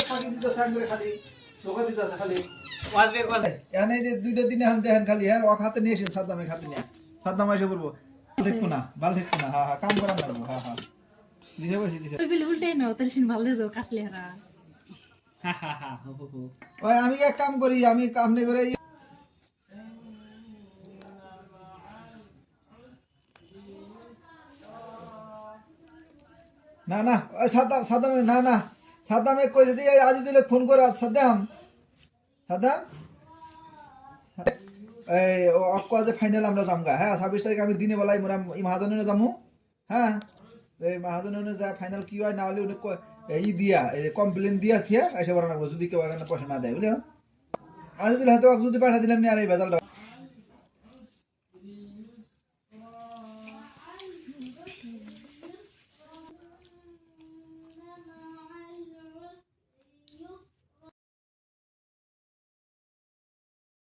ফাঁকি দিতেছে আঙ্গুরে খালি ধোকা দিতেছে খালি ওয়াজ বের কর এখানে এই যে দুইটা দিনে হান দেখেন খালি হ্যাঁ ওক হাতে নিয়ে এসেছেন সাদ্দামের হাতে নিয়ে সাদ্দাম এসে বলবো দেখবো না ভাল দেখবো না হ্যাঁ কাম করান লাগবো হ্যাঁ দিশে বসে দিশে তুই বিল উল্টাই নাও তাহলে সিন ভালো যাও কাটলে হারা হা হা হা হো হো হো ওই আমি এক কাম করি আমি কাম নেই করে না না ওই সাদ্দাম না না সাদ্দামে কই যদি আজ দিলে ফোন করে সাদ্দাম সাদ্দাম এই অক্ক আজ ফাইনাল আমরা যামগা হ্যাঁ 26 তারিখ আমি দিনে বেলায় মোরা এই মহাজনে যামু হ্যাঁ এই মহাজনে যা ফাইনাল কি হয় না হলে উনি এই দিয়া এই কমপ্লেন দিয়া থিয়া এসে বড় না যদি কেউ এখানে পয়সা না দেয় বুঝলে আজ দিলে হয়তো যদি পাঠা দিলাম নি আর এই ভেজালটা